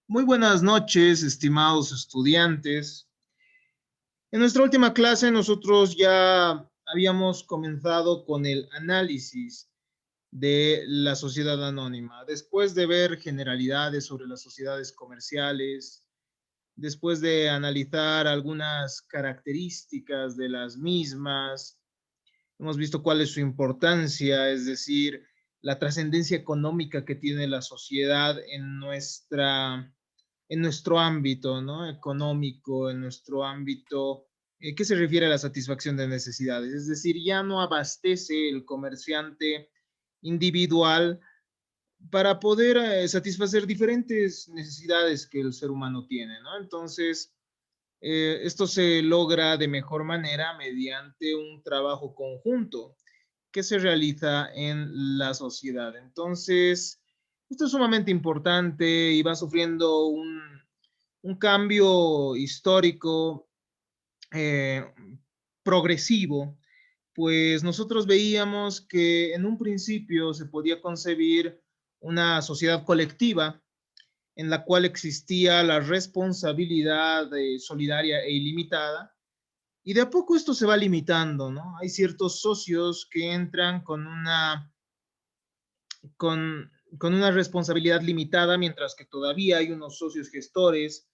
Muy buenas noches, estimados estudiantes. En nuestra última clase nosotros ya habíamos comenzado con el análisis de la sociedad anónima. Después de ver generalidades sobre las sociedades comerciales, después de analizar algunas características de las mismas, hemos visto cuál es su importancia, es decir, la trascendencia económica que tiene la sociedad en nuestro ámbito, ¿no? Económico, en nuestro ámbito, ¿qué se refiere a la satisfacción de necesidades? Es decir, ya no abastece el comerciante individual para poder satisfacer diferentes necesidades que el ser humano tiene, ¿no? Entonces, esto se logra de mejor manera mediante un trabajo conjunto que se realiza en la sociedad. Entonces, esto es sumamente importante y va sufriendo un cambio histórico eh, progresivo, pues nosotros veíamos que en un principio se podía concebir una sociedad colectiva en la cual existía la responsabilidad solidaria e ilimitada, y de a poco esto se va limitando, ¿no? Hay ciertos socios que entran con una responsabilidad limitada, mientras que todavía hay unos socios gestores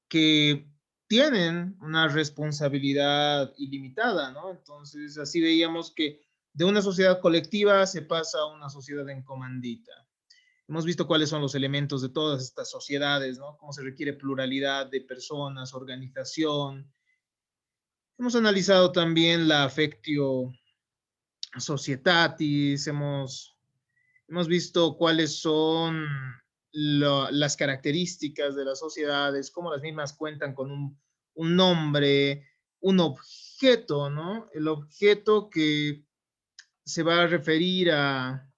que tienen una responsabilidad ilimitada, ¿no? Entonces, así veíamos que de una sociedad colectiva se pasa a una sociedad en comandita. Hemos visto cuáles son los elementos de todas estas sociedades, ¿no? Cómo se requiere pluralidad de personas, organización. Hemos analizado también la affectio societatis, hemos visto cuáles son las características de las sociedades, cómo las mismas cuentan con un nombre, un objeto, ¿no? El objeto que se va a referir a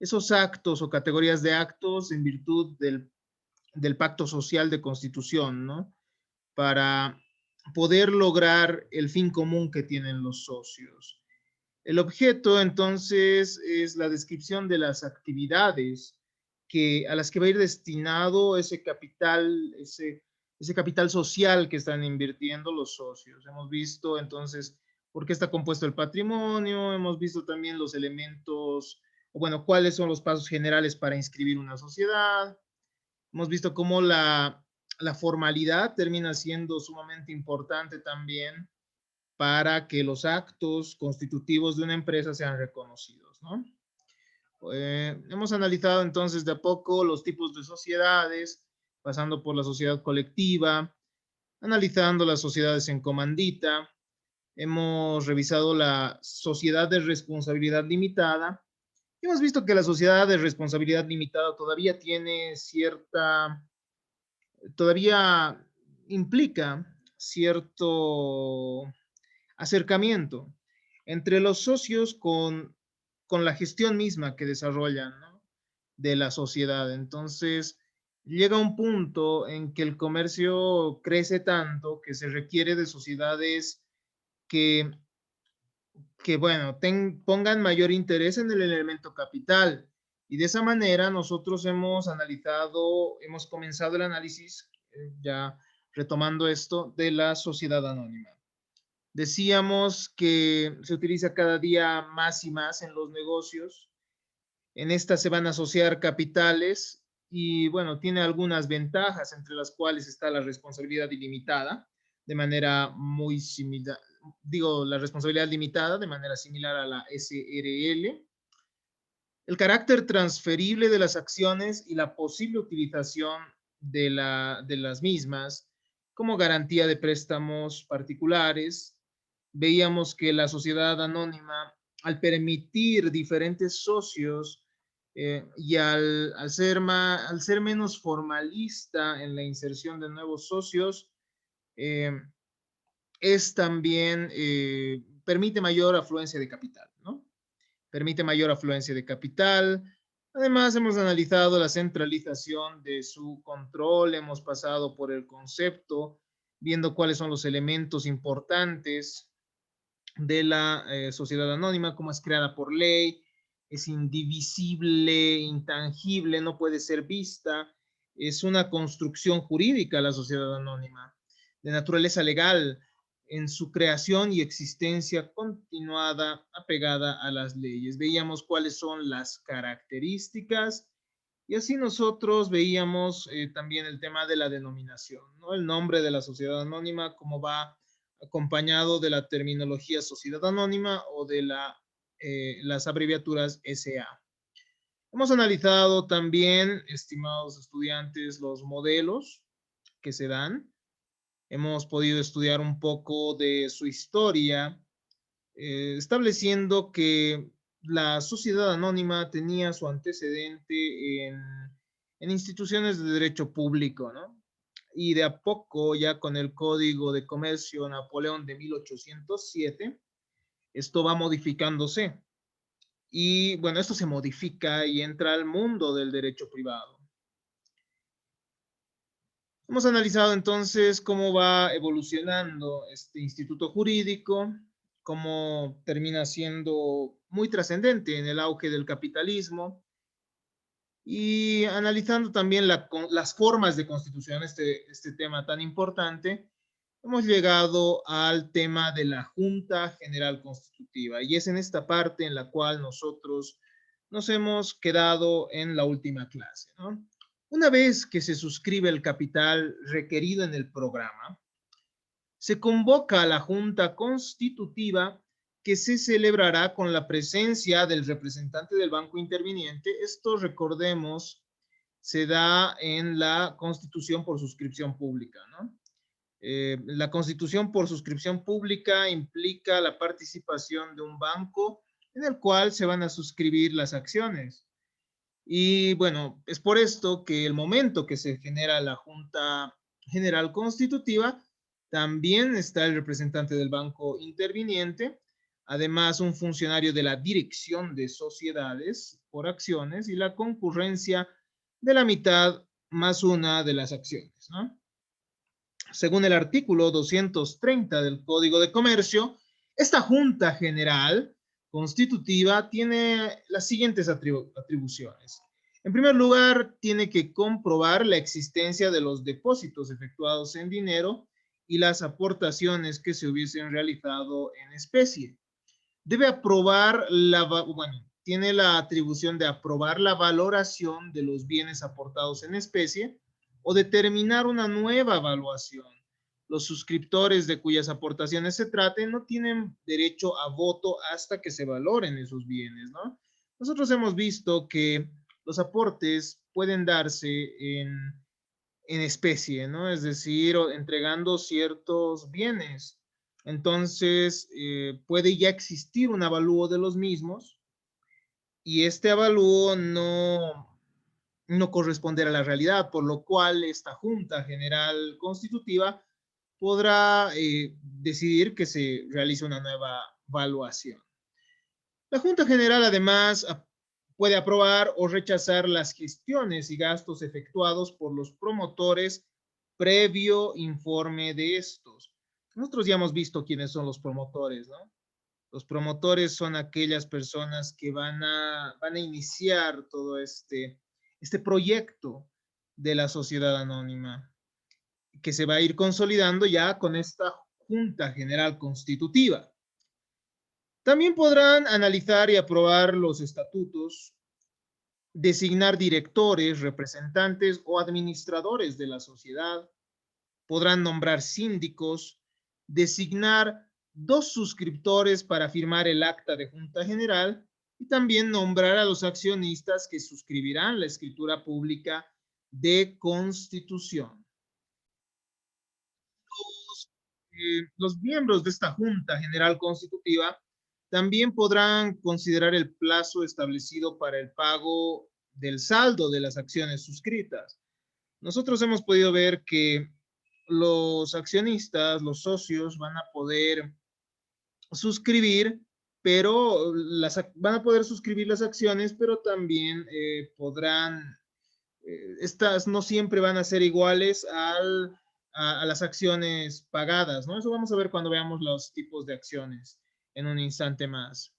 esos actos o categorías de actos en virtud del pacto social de constitución, ¿no? Para poder lograr el fin común que tienen los socios. El objeto, entonces, es la descripción de las actividades a las que va a ir destinado ese capital social que están invirtiendo los socios. Hemos visto, entonces, por qué está compuesto el patrimonio, hemos visto también los elementos, o bueno, cuáles son los pasos generales para inscribir una sociedad. Hemos visto cómo la formalidad termina siendo sumamente importante también para que los actos constitutivos de una empresa sean reconocidos, ¿no? Hemos analizado entonces de a poco los tipos de sociedades, pasando por la sociedad colectiva, analizando las sociedades en comandita, hemos revisado la sociedad de responsabilidad limitada y hemos visto que la sociedad de responsabilidad limitada todavía implica cierto acercamiento entre los socios con la gestión misma que desarrollan, ¿no? De la sociedad. Entonces, llega un punto en que el comercio crece tanto que se requiere de sociedades que, que bueno, pongan mayor interés en el elemento capital. Y de esa manera nosotros hemos comenzado el análisis, ya retomando esto, de la sociedad anónima. Decíamos que se utiliza cada día más y más en los negocios. En esta se van a asociar capitales y bueno, tiene algunas ventajas entre las cuales está la responsabilidad ilimitada de manera muy similar, digo, la responsabilidad limitada de manera similar a la SRL, el carácter transferible de las acciones y la posible utilización de las mismas como garantía de préstamos particulares. Veíamos que la sociedad anónima, al permitir diferentes socios y al ser menos formalista en la inserción de nuevos socios, eh, es también, permite mayor afluencia de capital, ¿no? Permite mayor afluencia de capital. Además, hemos analizado la centralización de su control, hemos pasado por el concepto, viendo cuáles son los elementos importantes de la sociedad anónima, cómo es creada por ley, es indivisible, intangible, no puede ser vista, Es una construcción jurídica la sociedad anónima, de naturaleza legal, en su creación y existencia continuada, apegada a las leyes. Veíamos cuáles son las características y así nosotros veíamos también el tema de la denominación, ¿no? El nombre de la sociedad anónima, cómo va acompañado de la terminología sociedad anónima o de las abreviaturas SA. Hemos analizado también, estimados estudiantes, los modelos que se dan. Hemos podido estudiar un poco de su historia, estableciendo que la sociedad anónima tenía su antecedente en instituciones de derecho público, ¿no? Y de a poco, ya con el Código de Comercio Napoleón de 1807, esto va modificándose. Y bueno, esto se modifica y entra al mundo del derecho privado. Hemos analizado entonces cómo va evolucionando este instituto jurídico, cómo termina siendo muy trascendente en el auge del capitalismo y analizando también las formas de constitución, este tema tan importante, hemos llegado al tema de la Junta General Constitutiva y es en esta parte en la cual nosotros nos hemos quedado en la última clase, ¿no? Una vez que se suscribe el capital requerido en el programa, se convoca a la Junta Constitutiva que se celebrará con la presencia del representante del banco interviniente. Esto, recordemos, se da en la Constitución por suscripción pública, ¿no? La constitución por suscripción pública implica la participación de un banco en el cual se van a suscribir las acciones. Y bueno, es por esto que el momento que se genera la Junta General Constitutiva, también está el representante del banco interviniente, además un funcionario de la Dirección de Sociedades por Acciones y la concurrencia de la mitad más una de las acciones, ¿no? Según el artículo 230 del Código de Comercio, esta Junta General Constitutiva tiene las siguientes atribuciones. En primer lugar, tiene que comprobar la existencia de los depósitos efectuados en dinero y las aportaciones que se hubiesen realizado en especie. Debe aprobar tiene la atribución de aprobar la valoración de los bienes aportados en especie o determinar una nueva evaluación. Los suscriptores de cuyas aportaciones se traten no tienen derecho a voto hasta que se valoren esos bienes, ¿no? Nosotros hemos visto que los aportes pueden darse en especie, ¿no? Es decir, entregando ciertos bienes. Entonces, puede ya existir un avalúo de los mismos y este avalúo no corresponderá a la realidad, por lo cual esta Junta General Constitutiva podrá decidir que se realice una nueva evaluación. La Junta General además puede aprobar o rechazar las gestiones y gastos efectuados por los promotores previo informe de estos. Nosotros ya hemos visto quiénes son los promotores, ¿no? Los promotores son aquellas personas que van a iniciar todo este proyecto de la sociedad anónima, que se va a ir consolidando ya con esta Junta General Constitutiva. También podrán analizar y aprobar los estatutos, designar directores, representantes o administradores de la sociedad, podrán nombrar síndicos, designar 2 suscriptores para firmar el acta de Junta General y también nombrar a los accionistas que suscribirán la escritura pública de constitución. Los miembros de esta Junta General Constitutiva también podrán considerar el plazo establecido para el pago del saldo de las acciones suscritas. Nosotros hemos podido ver que los accionistas, los socios, van a poder suscribir, pero van a poder suscribir las acciones, pero también podrán, estas no siempre van a ser iguales a las acciones pagadas, ¿no? Eso vamos a ver cuando veamos los tipos de acciones en un instante más.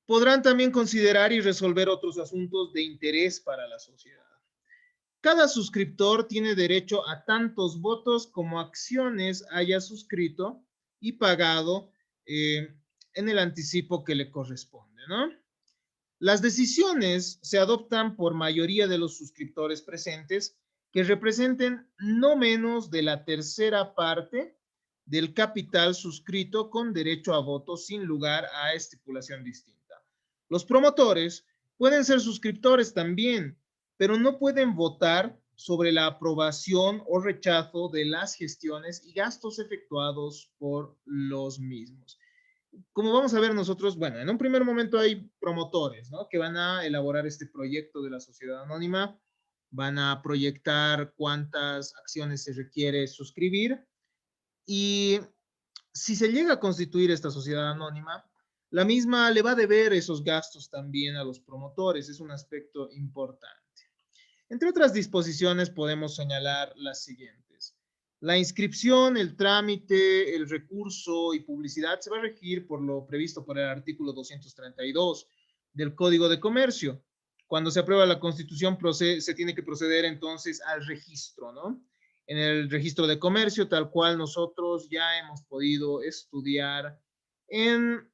Podrán también considerar y resolver otros asuntos de interés para la sociedad. Cada suscriptor tiene derecho a tantos votos como acciones haya suscrito y pagado en el anticipo que le corresponde, ¿no? Las decisiones se adoptan por mayoría de los suscriptores presentes que representen no menos de la tercera parte del capital suscrito con derecho a voto sin lugar a estipulación distinta. Los promotores pueden ser suscriptores también, pero no pueden votar sobre la aprobación o rechazo de las gestiones y gastos efectuados por los mismos. Como vamos a ver nosotros, bueno, en un primer momento hay promotores, ¿no? Que van a elaborar este proyecto de la sociedad anónima, van a proyectar cuántas acciones se requiere suscribir y si se llega a constituir esta sociedad anónima, la misma le va a deber esos gastos también a los promotores, es un aspecto importante. Entre otras disposiciones podemos señalar las siguientes. La inscripción, el trámite, el recurso y publicidad se va a regir por lo previsto por el artículo 232 del Código de Comercio. Cuando se aprueba la Constitución se tiene que proceder entonces al registro, ¿no? En el registro de comercio, tal cual nosotros ya hemos podido estudiar en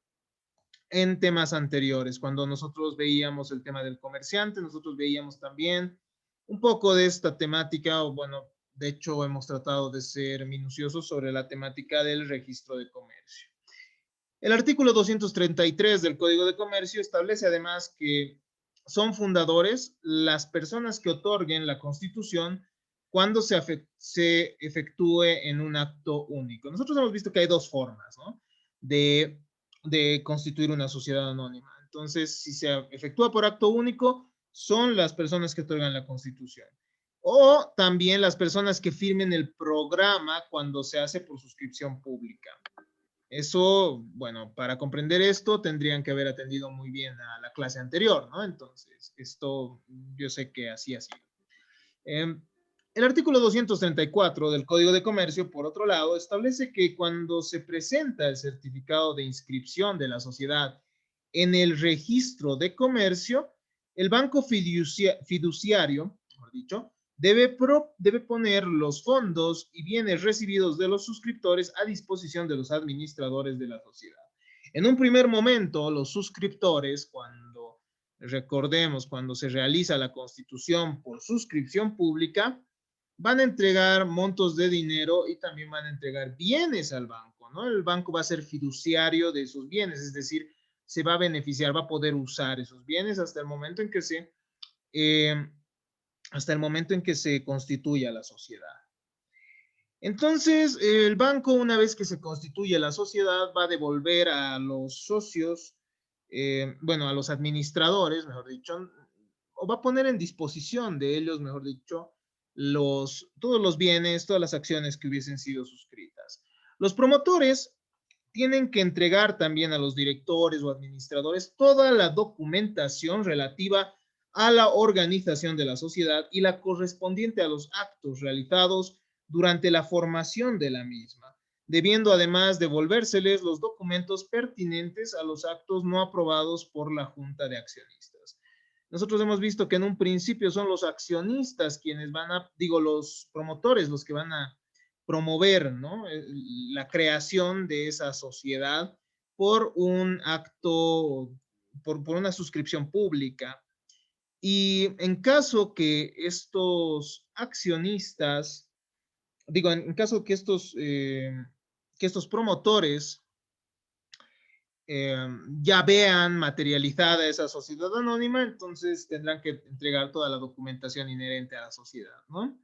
temas anteriores. Cuando nosotros veíamos el tema del comerciante, nosotros veíamos también un poco de esta temática, o bueno, de hecho hemos tratado de ser minuciosos sobre la temática del registro de comercio. El artículo 233 del Código de Comercio establece además que son fundadores las personas que otorguen la Constitución cuando se efectúe en un acto único. Nosotros hemos visto que hay dos formas, ¿no? de constituir una sociedad anónima. Entonces, si se efectúa por acto único, son las personas que otorgan la Constitución. O también las personas que firmen el programa cuando se hace por suscripción pública. Eso, bueno, para comprender esto tendrían que haber atendido muy bien a la clase anterior, ¿no? Entonces, esto yo sé que así ha sido. El artículo 234 del Código de Comercio, por otro lado, establece que cuando se presenta el certificado de inscripción de la sociedad en el registro de comercio, el banco fiduciario, mejor dicho, debe poner los fondos y bienes recibidos de los suscriptores a disposición de los administradores de la sociedad. En un primer momento, los suscriptores, recordemos, cuando se realiza la constitución por suscripción pública, van a entregar montos de dinero y también van a entregar bienes al banco, ¿no? El banco va a ser fiduciario de esos bienes, es decir, se va a beneficiar, va a poder usar esos bienes hasta el momento en que se constituya la sociedad. Entonces, el banco, una vez que se constituye la sociedad, va a devolver a los socios, a los administradores, mejor dicho, o va a poner en disposición de ellos, mejor dicho, todos los bienes, todas las acciones que hubiesen sido suscritas. Los promotores tienen que entregar también a los directores o administradores toda la documentación relativa a la organización de la sociedad y la correspondiente a los actos realizados durante la formación de la misma, debiendo además devolvérseles los documentos pertinentes a los actos no aprobados por la Junta de Accionistas. Nosotros hemos visto que en un principio son los accionistas quienes los promotores los que van a promover, ¿no? La creación de esa sociedad por un acto, por una suscripción pública. Y en caso que estos accionistas, en caso que estos promotores ya vean materializada esa sociedad anónima, entonces tendrán que entregar toda la documentación inherente a la sociedad, ¿no?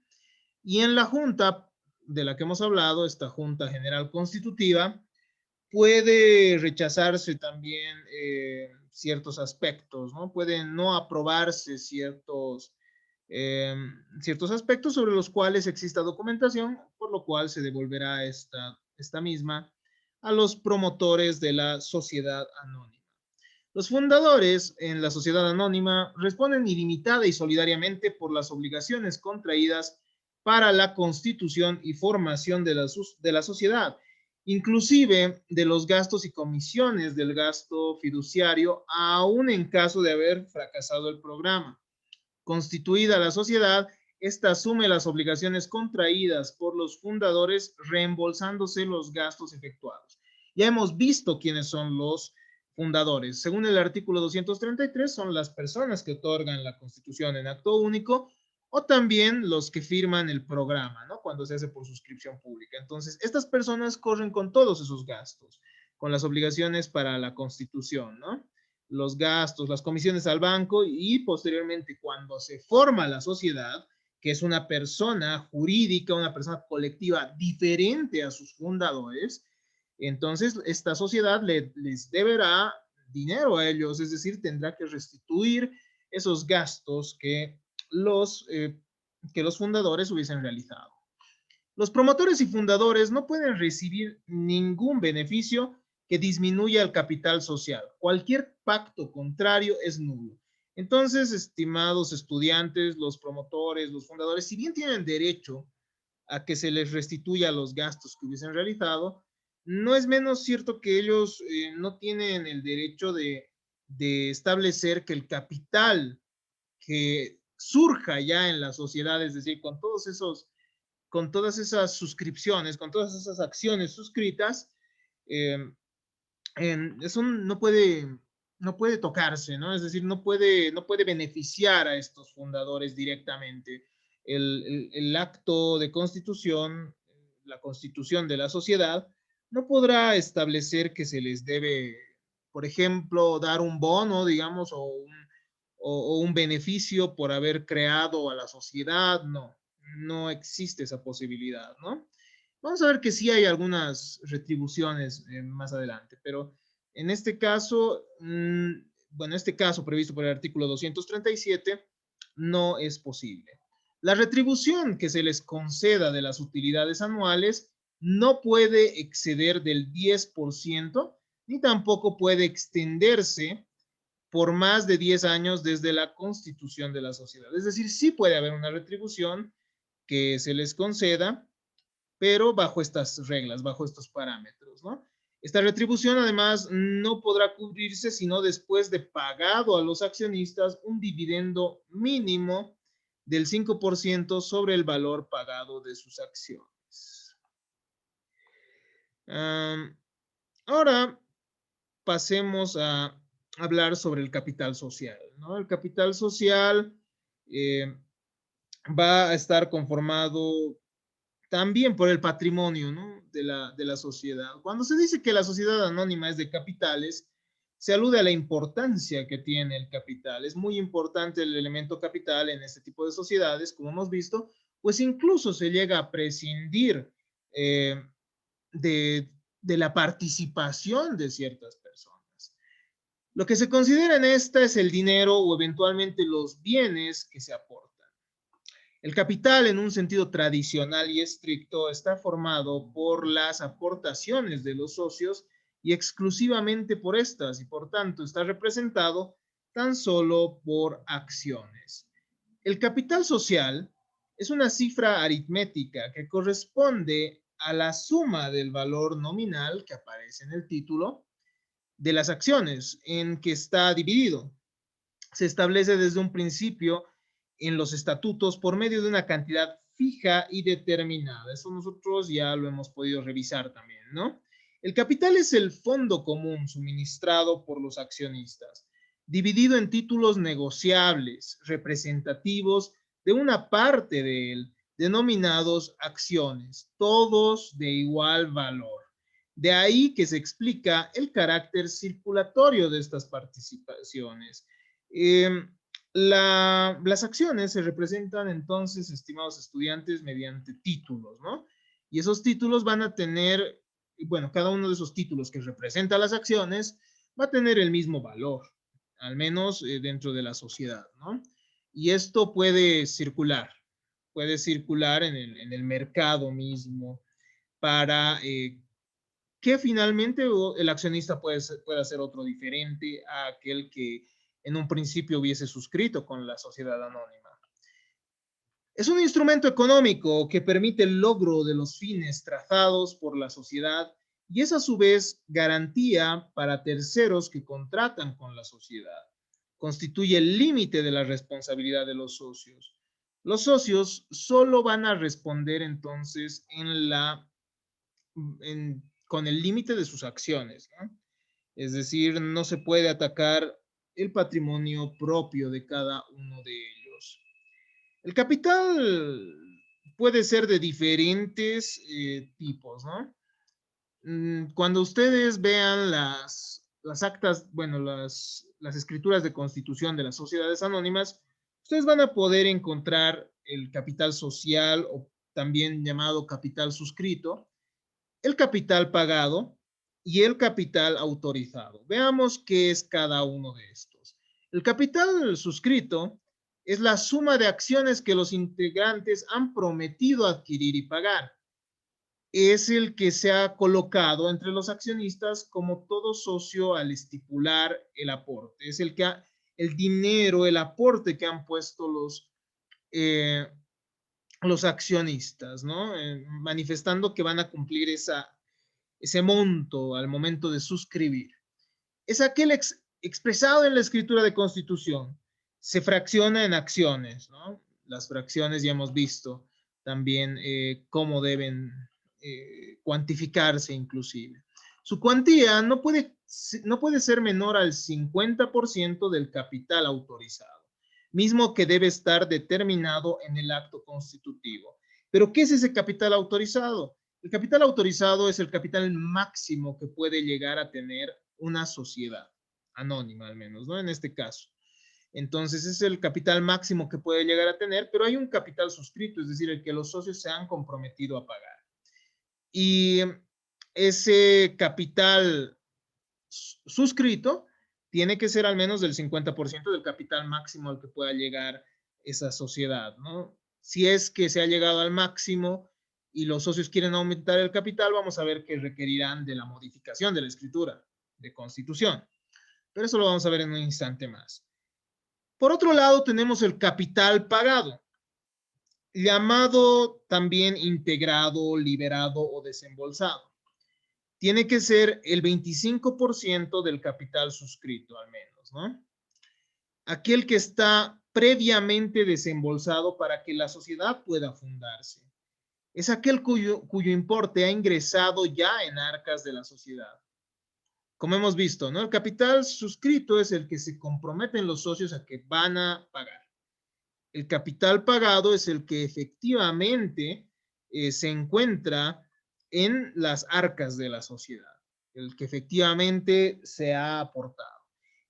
Y en la junta de la que hemos hablado, esta Junta General Constitutiva, puede rechazarse también ciertos aspectos, ¿no? Pueden no aprobarse ciertos aspectos sobre los cuales exista documentación, por lo cual se devolverá esta misma a los promotores de la sociedad anónima. Los fundadores en la sociedad anónima responden ilimitada y solidariamente por las obligaciones contraídas para la constitución y formación de la sociedad, inclusive de los gastos y comisiones del gasto fiduciario, aún en caso de haber fracasado el programa. Constituida la sociedad, Esta asume las obligaciones contraídas por los fundadores reembolsándose los gastos efectuados. Ya hemos visto quiénes son los fundadores. Según el artículo 233, son las personas que otorgan la Constitución en acto único o también los que firman el programa, ¿no? Cuando se hace por suscripción pública. Entonces, estas personas corren con todos esos gastos, con las obligaciones para la Constitución, ¿no? Los gastos, las comisiones al banco y posteriormente cuando se forma la sociedad, que es una persona jurídica, una persona colectiva diferente a sus fundadores, entonces esta sociedad les deberá dinero a ellos, es decir, tendrá que restituir esos gastos que los fundadores hubiesen realizado. Los promotores y fundadores no pueden recibir ningún beneficio que disminuya el capital social. Cualquier pacto contrario es nulo. Entonces, estimados estudiantes, los promotores, los fundadores, si bien tienen derecho a que se les restituya los gastos que hubiesen realizado, no es menos cierto que ellos no tienen el derecho de establecer que el capital que surja ya en la sociedad, es decir, con todas esas suscripciones, con todas esas acciones suscritas, eh, eso no puede tocarse, ¿no? Es decir, no puede beneficiar a estos fundadores directamente. El acto de constitución, la constitución de la sociedad, no podrá establecer que se les debe, por ejemplo, dar un bono, digamos, o un beneficio por haber creado a la sociedad, no, no existe esa posibilidad, ¿no? Vamos a ver que sí hay algunas retribuciones más adelante, pero en este caso, bueno, este caso previsto por el artículo 237 no es posible. La retribución que se les conceda de las utilidades anuales no puede exceder del 10%, ni tampoco puede extenderse por más de 10 años desde la constitución de la sociedad. Es decir, sí puede haber una retribución que se les conceda, pero bajo estas reglas, bajo estos parámetros, ¿no? Esta retribución además no podrá cubrirse sino después de pagado a los accionistas un dividendo mínimo del 5% sobre el valor pagado de sus acciones. Ahora pasemos a hablar sobre el capital social, ¿no? El capital social va a estar conformado también por el patrimonio, ¿no? de la sociedad. Cuando se dice que la sociedad anónima es de capitales, se alude a la importancia que tiene el capital. Es muy importante el elemento capital en este tipo de sociedades, como hemos visto, pues incluso se llega a prescindir eh, de la participación de ciertas personas. Lo que se considera en esta es el dinero o eventualmente los bienes que se aportan. El capital, en un sentido tradicional y estricto, está formado por las aportaciones de los socios y exclusivamente por estas, y por tanto está representado tan solo por acciones. El capital social es una cifra aritmética que corresponde a la suma del valor nominal que aparece en el título de las acciones en que está dividido. Se establece desde un principio en los estatutos por medio de una cantidad fija y determinada. Eso nosotros ya lo hemos podido revisar también, ¿no? El capital es el fondo común suministrado por los accionistas, dividido en títulos negociables, representativos de una parte de él, denominados acciones, todos de igual valor. De ahí que se explica el carácter circulatorio de estas participaciones. Eh, las acciones se representan entonces, estimados estudiantes, mediante títulos, ¿no? Y esos títulos van a tener, bueno, cada uno de esos títulos que representa las acciones va a tener el mismo valor, al menos dentro de la sociedad, ¿no? Y esto puede circular en el mercado mismo para que finalmente el accionista puede hacer otro diferente a aquel que en un principio hubiese suscrito con la sociedad anónima. Es un instrumento económico que permite el logro de los fines trazados por la sociedad y es a su vez garantía para terceros que contratan con la sociedad. Constituye el límite de la responsabilidad de los socios. Los socios solo van a responder entonces con el límite de sus acciones, ¿no? Es decir, no se puede atacar el patrimonio propio de cada uno de ellos. El capital puede ser de diferentes tipos, ¿no? Cuando ustedes vean las actas, bueno, las escrituras de constitución de las sociedades anónimas, ustedes van a poder encontrar el capital social o también llamado capital suscrito, el capital pagado y el capital autorizado. Veamos qué es cada uno de estos. El capital suscrito es la suma de acciones que los integrantes han prometido adquirir y pagar. Es el que se ha colocado entre los accionistas como todo socio al estipular el aporte. Es el dinero, el aporte que han puesto los accionistas, ¿no? Manifestando que van a cumplir ese monto al momento de suscribir. Es aquel expresado en la escritura de constitución. Se fracciona en acciones, ¿no? Las fracciones ya hemos visto también cómo deben cuantificarse inclusive. Su cuantía no puede ser menor al 50% del capital autorizado, mismo que debe estar determinado en el acto constitutivo. ¿Pero qué es ese capital autorizado? El capital autorizado es el capital máximo que puede llegar a tener una sociedad, anónima al menos, ¿no? En este caso. Entonces, es el capital máximo que puede llegar a tener, pero hay un capital suscrito, es decir, el que los socios se han comprometido a pagar. Y ese capital suscrito tiene que ser al menos del 50% del capital máximo al que pueda llegar esa sociedad, ¿no? Si es que se ha llegado al máximo y los socios quieren aumentar el capital, vamos a ver que requerirán de la modificación de la escritura de constitución. Pero eso lo vamos a ver en un instante más. Por otro lado, tenemos el capital pagado, llamado también integrado, liberado o desembolsado. Tiene que ser el 25% del capital suscrito al menos, ¿no? Aquel que está previamente desembolsado para que la sociedad pueda fundarse. Es aquel cuyo importe ha ingresado ya en arcas de la sociedad. Como hemos visto, ¿no? El capital suscrito es el que se comprometen los socios a que van a pagar. El capital pagado es el que efectivamente se encuentra en las arcas de la sociedad, el que efectivamente se ha aportado.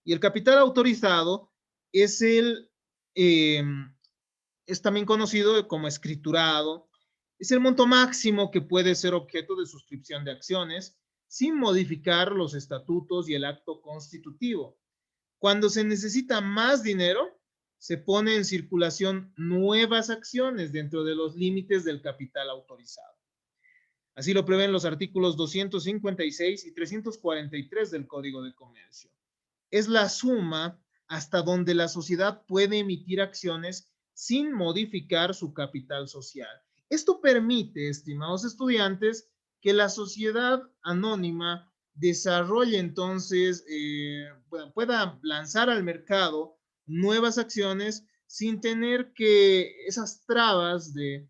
Y el capital autorizado es eh, es también conocido como escriturado, es el monto máximo que puede ser objeto de suscripción de acciones sin modificar los estatutos y el acto constitutivo. Cuando se necesita más dinero, se pone en circulación nuevas acciones dentro de los límites del capital autorizado. Así lo prevén los artículos 256 y 343 del Código de Comercio. Es la suma hasta donde la sociedad puede emitir acciones sin modificar su capital social. Esto permite, estimados estudiantes, que la sociedad anónima desarrolle entonces, pueda lanzar al mercado nuevas acciones sin tener que esas trabas del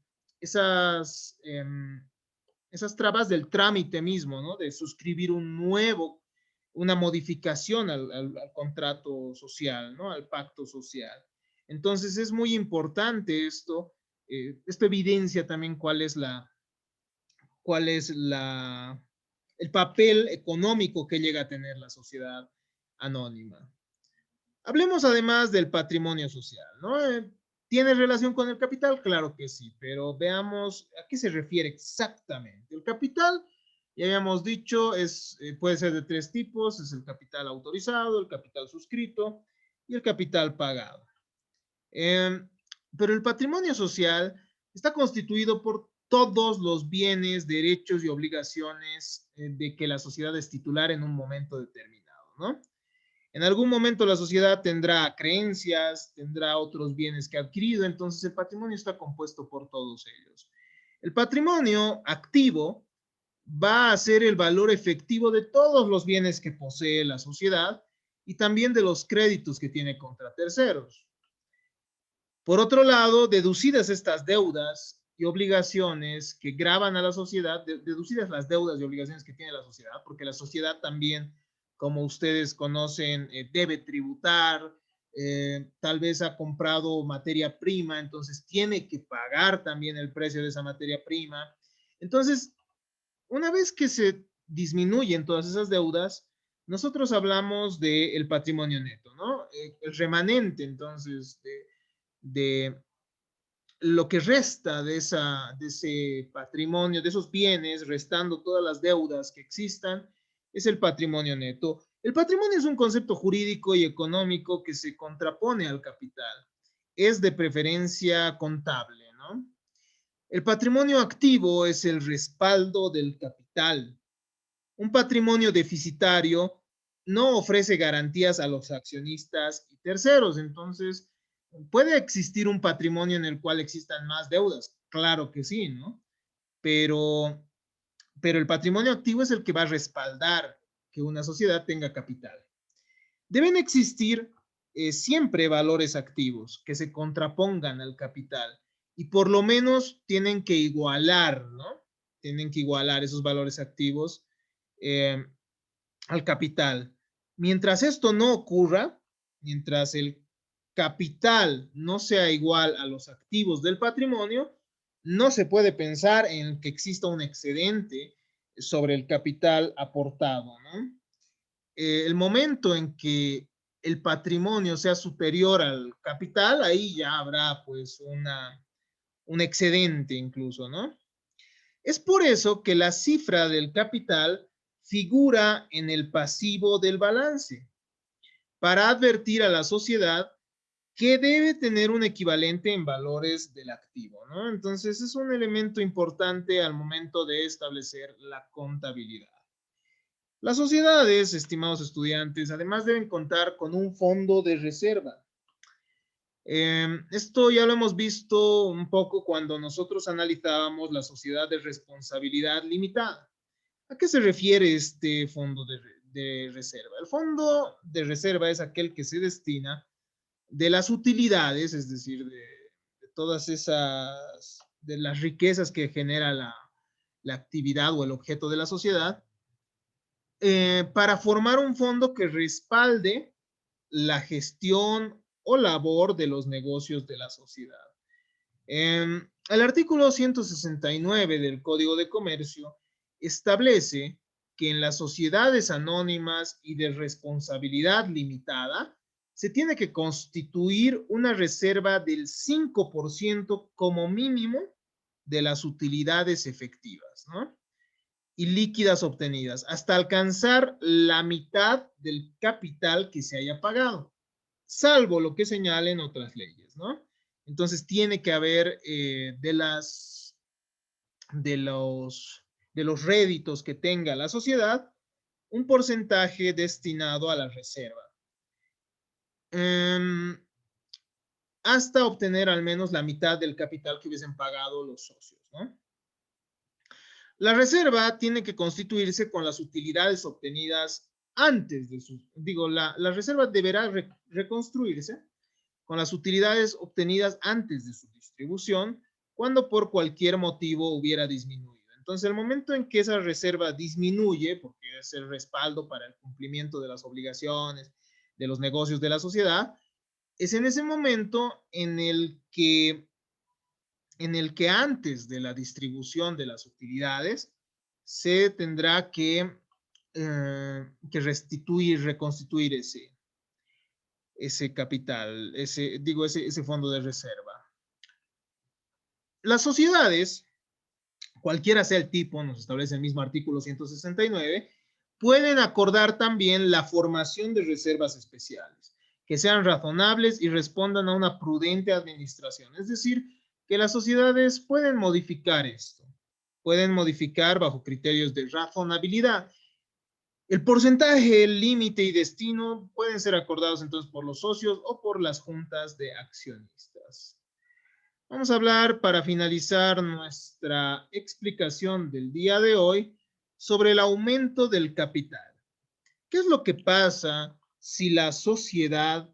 trámite mismo, ¿no? De suscribir una modificación al contrato social, ¿no? Al pacto social. Entonces es muy importante esto. Esto evidencia también cuál es el papel económico que llega a tener la sociedad anónima. Hablemos además del patrimonio social, ¿no? ¿Tiene relación con el capital? Claro que sí, pero veamos a qué se refiere exactamente. El capital, ya habíamos dicho, puede ser de tres tipos, es el capital autorizado, el capital suscrito y el capital pagado. Pero el patrimonio social está constituido por todos los bienes, derechos y obligaciones de que la sociedad es titular en un momento determinado, ¿no? En algún momento la sociedad tendrá creencias, tendrá otros bienes que ha adquirido, entonces el patrimonio está compuesto por todos ellos. El patrimonio activo va a ser el valor efectivo de todos los bienes que posee la sociedad y también de los créditos que tiene contra terceros. Por otro lado, deducidas estas deudas y obligaciones que gravan a la sociedad, deducidas las deudas y obligaciones que tiene la sociedad, porque la sociedad también, como ustedes conocen, debe tributar, tal vez ha comprado materia prima, entonces tiene que pagar también el precio de esa materia prima. Entonces, una vez que se disminuyen todas esas deudas, nosotros hablamos del patrimonio neto, ¿no? El remanente, entonces, de lo que resta de ese patrimonio, de esos bienes, restando todas las deudas que existan, es el patrimonio neto. El patrimonio es un concepto jurídico y económico que se contrapone al capital. Es de preferencia contable, ¿no? El patrimonio activo es el respaldo del capital. Un patrimonio deficitario no ofrece garantías a los accionistas y terceros. Entonces, ¿puede existir un patrimonio en el cual existan más deudas? Claro que sí, ¿no? Pero, pero el patrimonio activo es el que va a respaldar que una sociedad tenga capital. Deben existir siempre valores activos que se contrapongan al capital y por lo menos tienen que igualar, ¿no? Tienen que igualar esos valores activos eh, al capital. Mientras esto no ocurra, mientras el capital no sea igual a los activos del patrimonio, no se puede pensar en que exista un excedente sobre el capital aportado, ¿no? El momento en que el patrimonio sea superior al capital, ahí ya habrá pues un excedente incluso, ¿no? Es por eso que la cifra del capital figura en el pasivo del balance, para advertir a la sociedad que debe tener un equivalente en valores del activo, ¿no? Entonces es un elemento importante al momento de establecer la contabilidad. Las sociedades, estimados estudiantes, además deben contar con un fondo de reserva. Esto ya lo hemos visto un poco cuando nosotros analizábamos la sociedad de responsabilidad limitada. ¿A qué se refiere este fondo de reserva? El fondo de reserva es aquel que se destina de las utilidades, es decir, de todas esas, de las riquezas que genera la actividad o el objeto de la sociedad, para formar un fondo que respalde la gestión o labor de los negocios de la sociedad. El artículo 169 del Código de Comercio establece que en las sociedades anónimas y de responsabilidad limitada se tiene que constituir una reserva del 5% como mínimo de las utilidades efectivas, ¿no? Y líquidas obtenidas, hasta alcanzar la mitad del capital que se haya pagado, salvo lo que señalen otras leyes, ¿no? Entonces tiene que haber de los réditos que tenga la sociedad, un porcentaje destinado a la reserva, hasta obtener al menos la mitad del capital que hubiesen pagado los socios, ¿no? La reserva tiene que constituirse con las utilidades obtenidas antes de su, la reserva deberá reconstruirse con las utilidades obtenidas antes de su distribución, cuando por cualquier motivo hubiera disminuido. Entonces, el momento en que esa reserva disminuye, porque es el respaldo para el cumplimiento de las obligaciones, de los negocios de la sociedad, es en ese momento en el que antes de la distribución de las utilidades se tendrá que restituir, reconstituir ese capital, ese fondo de reserva. Las sociedades, cualquiera sea el tipo, nos establece el mismo artículo 169, pueden acordar también la formación de reservas especiales, que sean razonables y respondan a una prudente administración. Es decir, que las sociedades pueden modificar esto, pueden modificar bajo criterios de razonabilidad. El porcentaje, el límite y destino pueden ser acordados entonces por los socios o por las juntas de accionistas. Vamos a hablar para finalizar nuestra explicación del día de hoy sobre el aumento del capital. ¿Qué es lo que pasa si la sociedad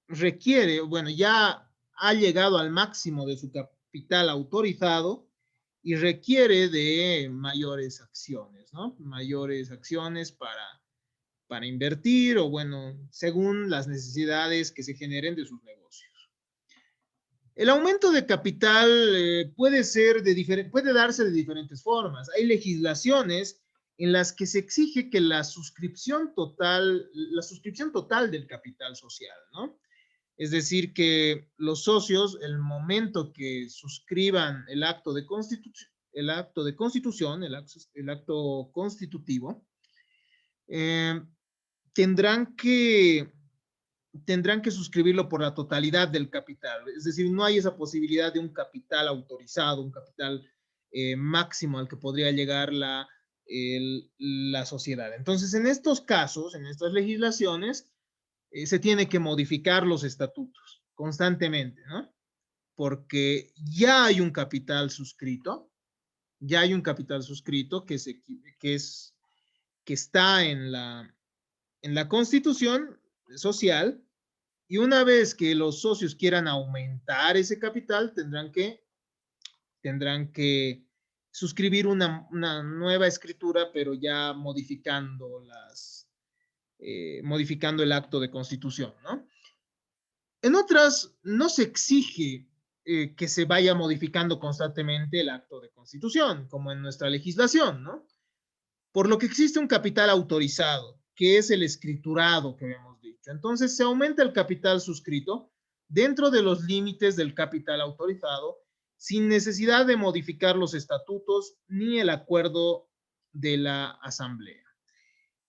requiere, bueno, ya ha llegado al máximo de su capital autorizado y requiere de mayores acciones, ¿no? Mayores acciones para invertir o, bueno, según las necesidades que se generen de sus negocios. El aumento de capital puede darse de diferentes formas. Hay legislaciones en las que se exige que la suscripción total del capital social, ¿no? Es decir, que los socios, el momento que suscriban el acto de constitución, el acto constitutivo, eh, tendrán que suscribirlo por la totalidad del capital. Es decir, no hay esa posibilidad de un capital autorizado, un capital máximo al que podría llegar la sociedad. Entonces, en estos casos, en estas legislaciones, se tiene que modificar los estatutos constantemente, ¿no? Porque ya hay un capital suscrito, que, es, que está en la Constitución social, y una vez que los socios quieran aumentar ese capital, tendrán que suscribir una nueva escritura, pero ya modificando el acto de constitución, ¿no? En otras no se exige que se vaya modificando constantemente el acto de constitución, como en nuestra legislación, ¿no? Por lo que existe un capital autorizado, que es el escriturado que habíamos dicho. Entonces se aumenta el capital suscrito dentro de los límites del capital autorizado, sin necesidad de modificar los estatutos ni el acuerdo de la asamblea.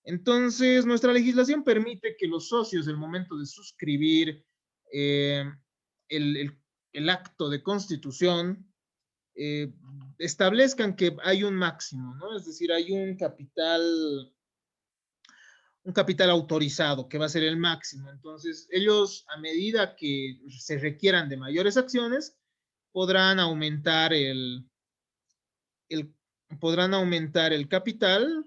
Entonces, nuestra legislación permite que los socios, al momento de suscribir eh, el, el, el, acto de constitución, eh, establezcan que hay un máximo, ¿no? Es decir, hay un capital autorizado que va a ser el máximo. Entonces, ellos, a medida que se requieran de mayores acciones, podrán aumentar el podrán aumentar el capital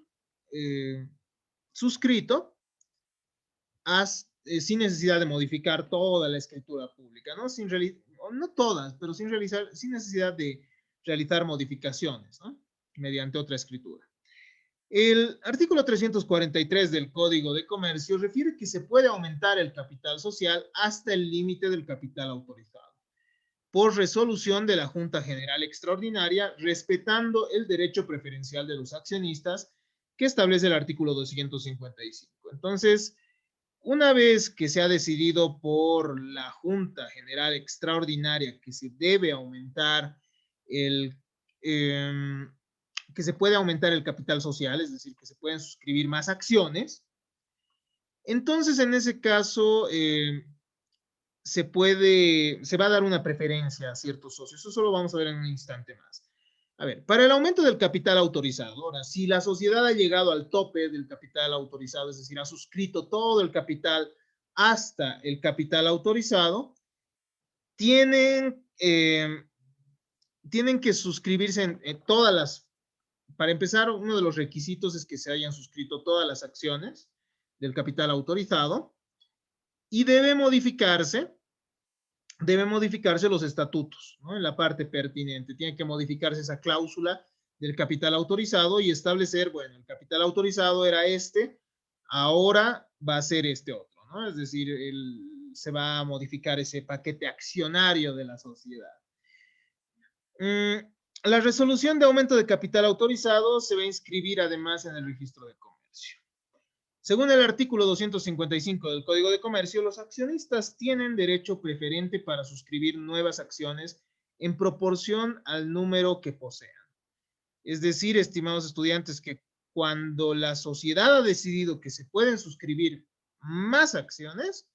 suscrito sin necesidad de modificar toda la escritura pública, ¿no? No todas, pero sin necesidad de realizar modificaciones, ¿no? Mediante otra escritura. El artículo 343 del Código de Comercio refiere que se puede aumentar el capital social hasta el límite del capital autorizado, por resolución de la Junta General Extraordinaria, respetando el derecho preferencial de los accionistas que establece el artículo 255. Entonces, una vez que se ha decidido por la Junta General Extraordinaria que se debe aumentar eh, que se puede aumentar el capital social, es decir, que se pueden suscribir más acciones, entonces en ese caso se va a dar una preferencia a ciertos socios. Eso lo vamos a ver en un instante más. A ver, para el aumento del capital autorizado, ahora, si la sociedad ha llegado al tope del capital autorizado, es decir, ha suscrito todo el capital hasta el capital autorizado, tienen, tienen que suscribirse en todas las, para empezar, uno de los requisitos es que se hayan suscrito todas las acciones del capital autorizado y deben modificarse los estatutos, ¿no? En la parte pertinente. Tiene que modificarse esa cláusula del capital autorizado y establecer, bueno, el capital autorizado era este, ahora va a ser este otro, ¿no? Es decir, se va a modificar ese paquete accionario de la sociedad. La resolución de aumento de capital autorizado se va a inscribir además en el registro de comercio. Según el artículo 255 del Código de Comercio, los accionistas tienen derecho preferente para suscribir nuevas acciones en proporción al número que posean. Es decir, estimados estudiantes, que cuando la sociedad ha decidido que se pueden suscribir más acciones,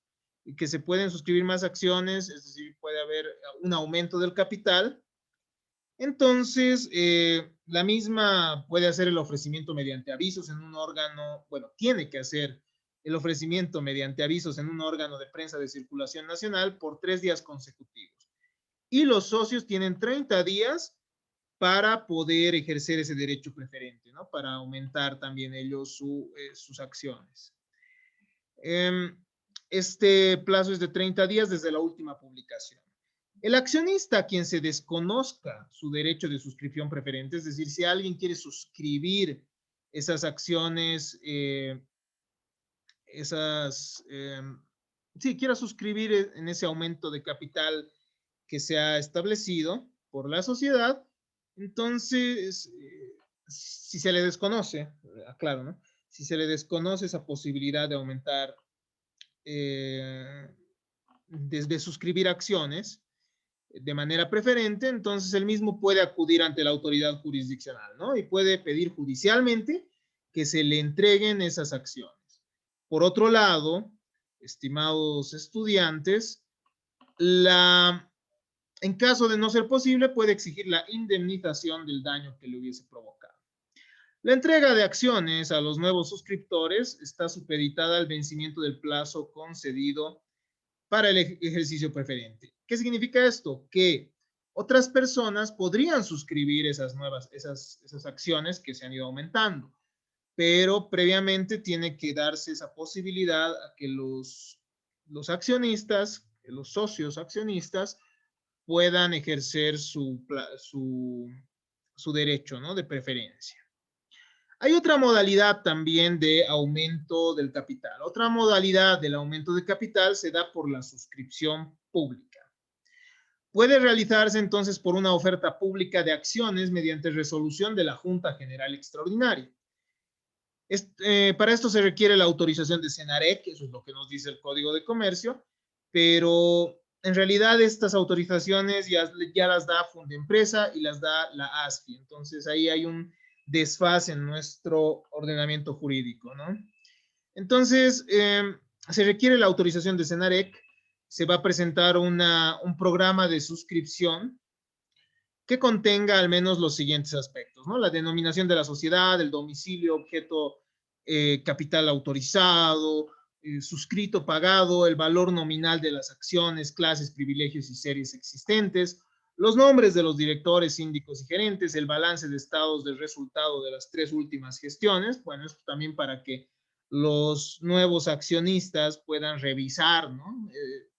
y que se pueden suscribir más acciones, es decir, puede haber un aumento del capital, entonces, la misma puede hacer el ofrecimiento mediante avisos en un órgano, bueno, tiene que hacer el ofrecimiento mediante avisos en un órgano de prensa de circulación nacional por 3 días consecutivos. Y los socios tienen 30 días para poder ejercer ese derecho preferente, ¿no? Para aumentar también ellos sus acciones. Este plazo es de 30 días desde la última publicación. El accionista a quien se desconozca su derecho de suscripción preferente, es decir, si alguien quiere suscribir esas acciones, si quiera suscribir en ese aumento de capital que se ha establecido por la sociedad, entonces, si se le desconoce, aclaro, ¿no? Si se le desconoce esa posibilidad de aumentar, de suscribir acciones de manera preferente, entonces él mismo puede acudir ante la autoridad jurisdiccional, ¿no? Y puede pedir judicialmente que se le entreguen esas acciones. Por otro lado, estimados estudiantes, en caso de no ser posible, puede exigir la indemnización del daño que le hubiese provocado. La entrega de acciones a los nuevos suscriptores está supeditada al vencimiento del plazo concedido para el ejercicio preferente. ¿Qué significa esto? Que otras personas podrían suscribir esas acciones que se han ido aumentando, pero previamente tiene que darse esa posibilidad a que los accionistas, los socios accionistas, puedan ejercer su derecho, ¿no? De preferencia. Hay otra modalidad también de aumento del capital. Otra modalidad del aumento de capital se da por la suscripción pública. Puede realizarse entonces por una oferta pública de acciones mediante resolución de la Junta General Extraordinaria. Para esto se requiere la autorización de Senarec, eso es lo que nos dice el Código de Comercio, pero en realidad estas autorizaciones ya las da Fundempresa y las da la ASFI. Entonces ahí hay un desfase en nuestro ordenamiento jurídico, ¿no? Entonces, se requiere la autorización de Senarec, se va a presentar un programa de suscripción que contenga al menos los siguientes aspectos, ¿no? La denominación de la sociedad, el domicilio, objeto, capital autorizado, suscrito, pagado, el valor nominal de las acciones, clases, privilegios y series existentes, los nombres de los directores, síndicos y gerentes, el balance de estados del resultado de las 3 últimas gestiones. Bueno, esto también para que los nuevos accionistas puedan revisar, ¿no?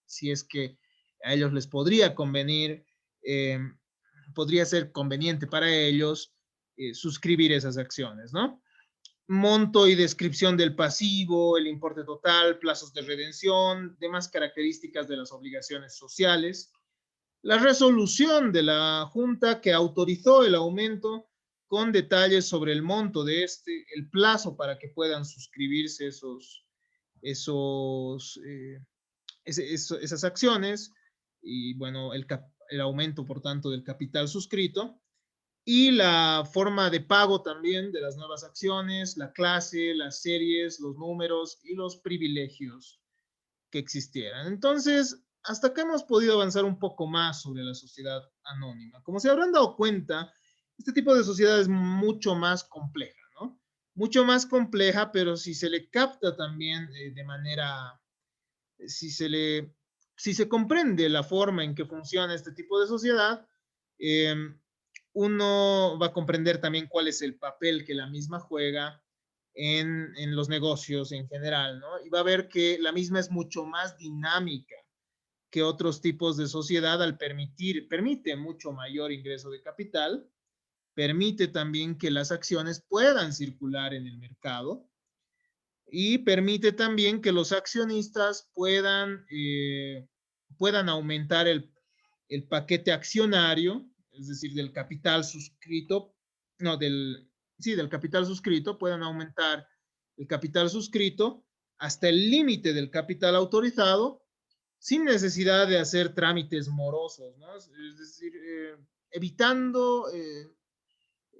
Si es que a ellos les podría convenir, podría ser conveniente para ellos suscribir esas acciones, ¿no? Monto y descripción del pasivo, el importe total, plazos de redención, demás características de las obligaciones sociales, la resolución de la Junta que autorizó el aumento con detalles sobre el monto de el plazo para que puedan suscribirse esas acciones y, bueno, el aumento, por tanto, del capital suscrito y la forma de pago también de las nuevas acciones, la clase, las series, los números y los privilegios que existieran. Entonces, hasta acá hemos podido avanzar un poco más sobre la sociedad anónima. Como se habrán dado cuenta, este tipo de sociedad es mucho más compleja, ¿no? Mucho más compleja, pero si se le capta también de manera, si se comprende la forma en que funciona este tipo de sociedad, eh, uno va a comprender también cuál es el papel que la misma juega en los negocios en general, ¿no? Y va a ver que la misma es mucho más dinámica que otros tipos de sociedad al permite mucho mayor ingreso de capital, permite también que las acciones puedan circular en el mercado y permite también que los accionistas puedan aumentar el paquete accionario, es decir, del capital suscrito, no, del capital suscrito, puedan aumentar el capital suscrito hasta el límite del capital autorizado sin necesidad de hacer trámites morosos, ¿no? Es decir, evitando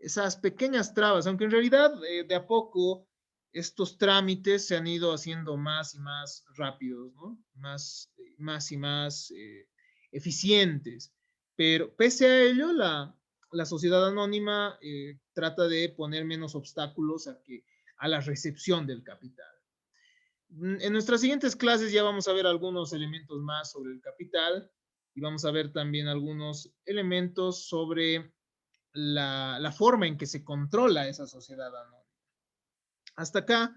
esas pequeñas trabas, aunque en realidad de a poco estos trámites se han ido haciendo más y más rápidos, ¿no? Más y más eficientes. Pero pese a ello, la sociedad anónima trata de poner menos obstáculos a la recepción del capital. En nuestras siguientes clases ya vamos a ver algunos elementos más sobre el capital y vamos a ver también algunos elementos sobre la forma en que se controla esa sociedad anónima. Hasta acá,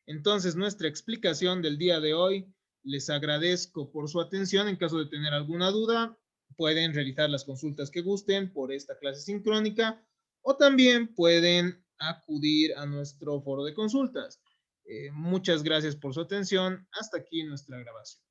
entonces, nuestra explicación del día de hoy Les agradezco por su atención. En caso de tener alguna duda, pueden realizar las consultas que gusten por esta clase sincrónica o también pueden acudir a nuestro foro de consultas. Muchas gracias por su atención. Hasta aquí nuestra grabación.